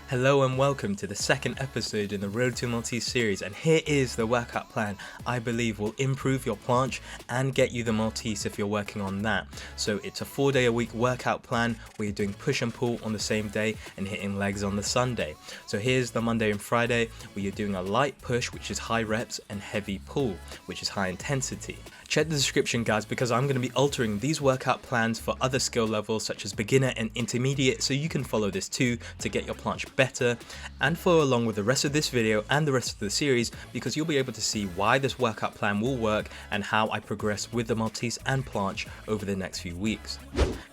Hello and welcome to the second episode in the Road to Maltese series, and here is the workout plan I believe will improve your planche and get you the Maltese if you're working on that. So it's a 4-day-a-week workout plan where you're doing push and pull on the same day and hitting legs on the Sunday. So here's the Monday and Friday where you're doing a light push, which is high reps, and heavy pull, which is high intensity. Check the description, guys, because I'm going to be altering these workout plans for other skill levels such as beginner and intermediate, so you can follow this too to get your planche better and follow along with the rest of this video and the rest of the series, because you'll be able to see why this workout plan will work and how I progress with the Maltese and planche over the next few weeks.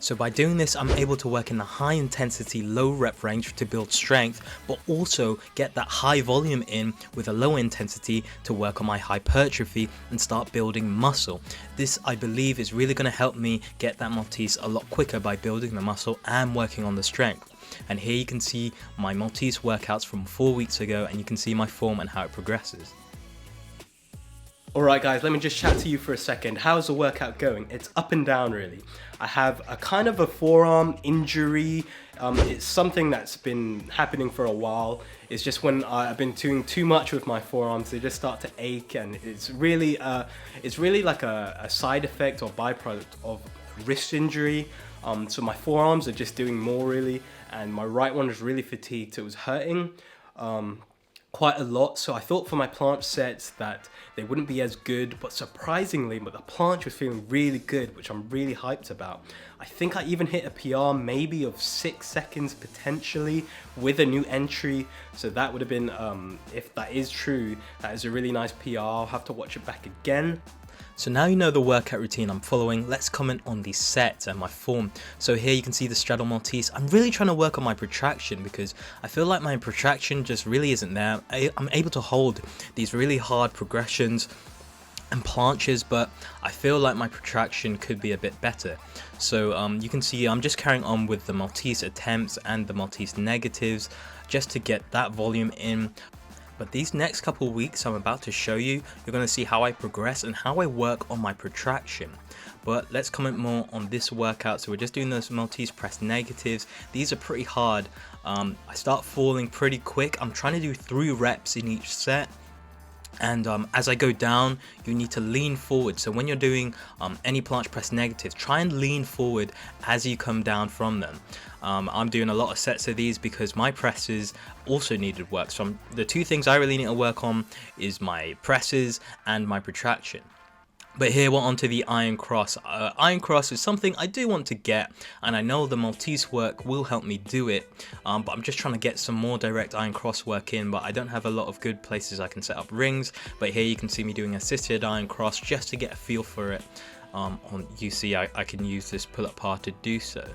So by doing this, I'm able to work in the high intensity, low rep range to build strength, but also get that high volume in with a low intensity to work on my hypertrophy and start building muscle. This, I believe, is really going to help me get that Maltese a lot quicker by building the muscle and working on the strength. And here you can see my Maltese workouts from 4 weeks ago, and you can see my form and how it progresses. Alright guys, let me just chat to you for a second. How's the workout going? It's up and down really. I have a kind of a forearm injury. It's something that's been happening for a while. It's just when I've been doing too much with my forearms, they just start to ache, and it's really like a side effect or byproduct of wrist injury. So my forearms are just doing more really, and my right one was really fatigued. It was hurting quite a lot, so I thought for my planche sets that they wouldn't be as good, but surprisingly, the planche was feeling really good, which I'm really hyped about. I think I even hit a PR maybe of 6 seconds potentially with a new entry, so that would have been, if that is true, that is a really nice PR. I'll have to watch it back again. So now you know the workout routine I'm following, let's comment on the sets and my form. So here you can see the Straddle Maltese. I'm really trying to work on my protraction because I feel like my protraction just really isn't there. I'm able to hold these really hard progressions and planches, but I feel like my protraction could be a bit better. So you can see I'm just carrying on with the Maltese attempts and the Maltese negatives just to get that volume in. But these next couple weeks I'm about to show you, you're going to see how I progress and how I work on my protraction. But let's comment more on this workout. So we're just doing those Maltese press negatives. These are pretty hard. I start falling pretty quick. I'm trying to do 3 reps in each set. And as I go down, you need to lean forward. So when you're doing any planche press negatives, try and lean forward as you come down from them. I'm doing a lot of sets of these because my presses also needed work. So the 2 things I really need to work on is my presses and my protraction. But here we're on to the iron cross. Iron cross is something I do want to get, and I know the Maltese work will help me do it, but I'm just trying to get some more direct iron cross work in, but I don't have a lot of good places I can set up rings. But here you can see me doing assisted iron cross just to get a feel for it. You see I can use this pull-up bar to do so.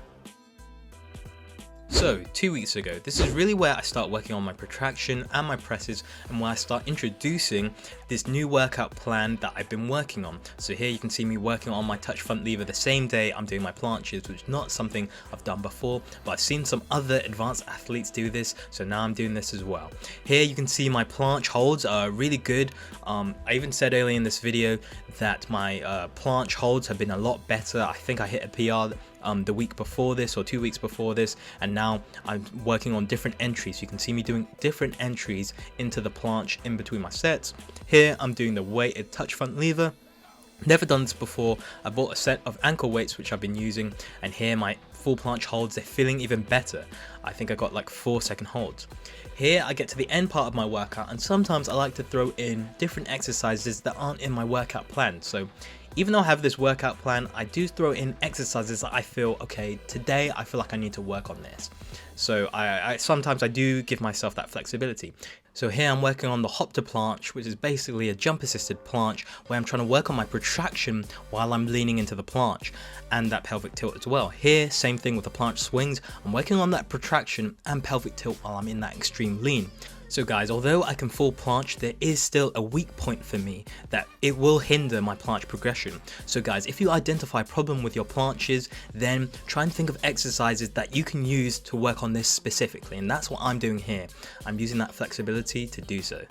So 2 weeks ago, this is really where I start working on my protraction and my presses, and where I start introducing this new workout plan that I've been working on. So here you can see me working on my touch front lever the same day I'm doing my planches, which is not something I've done before, but I've seen some other advanced athletes do this, so now I'm doing this as well. Here you can see my planche holds are really good. I even said earlier in this video that my planche holds have been a lot better. I think I hit a PR the week before this or 2 weeks before this, and now I'm working on different entries. You can see me doing different entries into the planche in between my sets. Here I'm doing the weighted touch front lever. Never done this before. I bought a set of ankle weights which I've been using, and here my full planche holds, they're feeling even better. I think I got like 4-second holds. Here I get to the end part of my workout, and sometimes I like to throw in different exercises that aren't in my workout plan. So even though I have this workout plan, I do throw in exercises that I feel, okay, today I feel like I need to work on this. So sometimes I do give myself that flexibility. So here I'm working on the hop to planche, which is basically a jump assisted planche where I'm trying to work on my protraction while I'm leaning into the planche, and that pelvic tilt as well. Here, same thing with the planche swings. I'm working on that protraction and pelvic tilt while I'm in that extreme lean. So guys, although I can full planche, there is still a weak point for me that it will hinder my planche progression. So guys, if you identify a problem with your planches, then try and think of exercises that you can use to work on this specifically. And that's what I'm doing here. I'm using that flexibility to do so.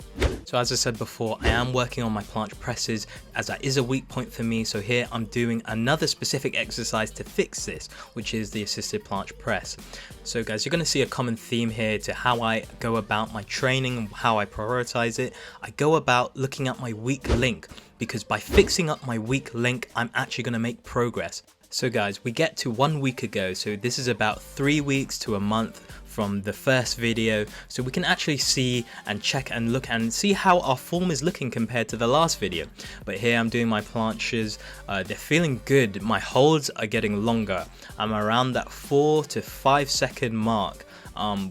So as I said before, I am working on my planche presses as that is a weak point for me. So here I'm doing another specific exercise to fix this, which is the assisted planche press. So guys, you're going to see a common theme here to how I go about my training and how I prioritize it. I go about looking at my weak link, because by fixing up my weak link, I'm actually going to make progress. So guys, we get to 1 week ago. So this is about 3 weeks to a month from the first video, so we can actually see and check and look and see how our form is looking compared to the last video. But here I'm doing my planches, they're feeling good, my holds are getting longer. I'm around that 4 to 5 second mark,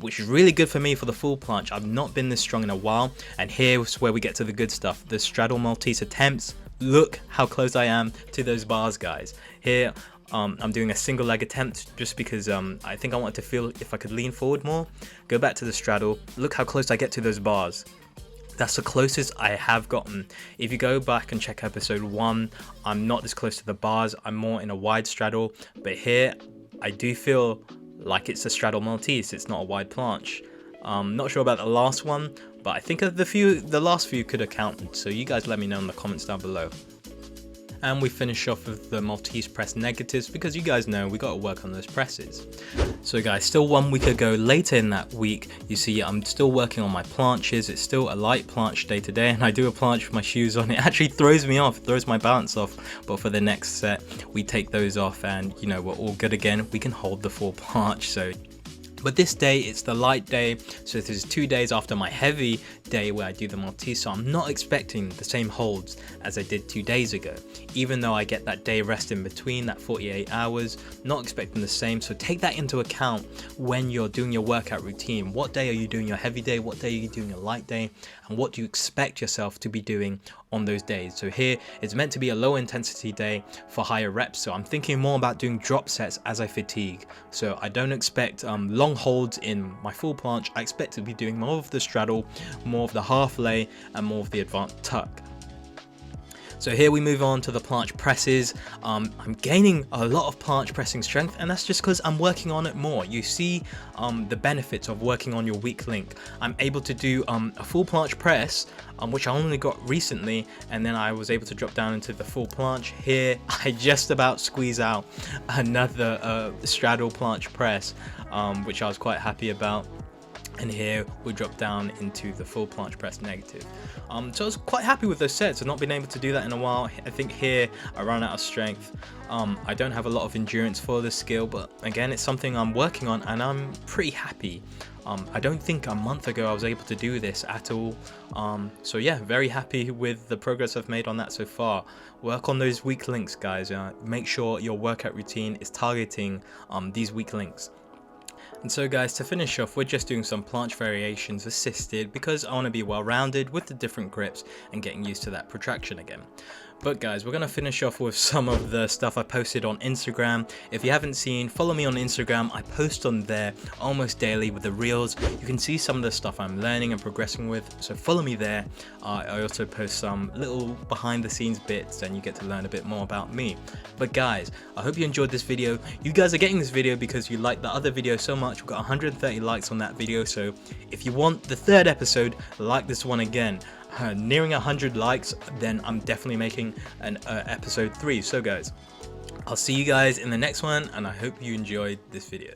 which is really good for me for the full planche. I've not been this strong in a while, and here's where we get to the good stuff. The straddle Maltese attempts, look how close I am to those bars, guys. Here I'm doing a single leg attempt just because I think I wanted to feel if I could lean forward more. Go back to the straddle, look how close I get to those bars. That's the closest I have gotten. If you go back and check episode 1, I'm not this close to the bars, I'm more in a wide straddle, but here I do feel like it's a straddle Maltese, it's not a wide planche. Not sure about the last one, but I think of the last few could have counted, so you guys let me know in the comments down below. And we finish off with the Maltese press negatives, because you guys know we got to work on those presses. So guys, still 1 week ago, later in that week, you see I'm still working on my planches. It's still a light planche day today, and I do a planche with my shoes on. It actually throws me off, throws my balance off, but for the next set we take those off and you know, we're all good again. We can hold the full planche. So but this day, it's the light day, so this is 2 days after my heavy day where I do the Maltese, so I'm not expecting the same holds as I did 2 days ago. Even though I get that day rest in between, that 48 hours, not expecting the same, so take that into account when you're doing your workout routine. What day are you doing your heavy day? What day are you doing your light day? And what do you expect yourself to be doing on those days? So here, it's meant to be a low intensity day for higher reps, so I'm thinking more about doing drop sets as I fatigue. So I don't expect long holds in my full planche. I expect to be doing more of the straddle, more of the half lay, and more of the advanced tuck. So here we move on to the planche presses. I'm gaining a lot of planche pressing strength, and that's just because I'm working on it more. You see the benefits of working on your weak link. I'm able to do a full planche press, which I only got recently, and then I was able to drop down into the full planche. Here I just about squeeze out another straddle planche press, which I was quite happy about. And here we drop down into the full planche press negative. So I was quite happy with those sets. I've not been able to do that in a while. I think here I ran out of strength. I don't have a lot of endurance for this skill, but again, it's something I'm working on and I'm pretty happy. I don't think a month ago I was able to do this at all. So yeah, very happy with the progress I've made on that so far. Work on those weak links, guys. Make sure your workout routine is targeting these weak links. And so guys, to finish off, we're just doing some planche variations assisted because I want to be well rounded with the different grips and getting used to that protraction again. But guys, we're going to finish off with some of the stuff I posted on Instagram. If you haven't seen, follow me on Instagram. I post on there almost daily with the reels. You can see some of the stuff I'm learning and progressing with, so follow me there. I also post some little behind the scenes bits and you get to learn a bit more about me. But guys, I hope you enjoyed this video. You guys are getting this video because you liked the other video so much. We've got 130 likes on that video, so if you want the third episode, like this one again. Nearing 100 likes, then I'm definitely making an episode 3. So guys, I'll see you guys in the next one, and I hope you enjoyed this video.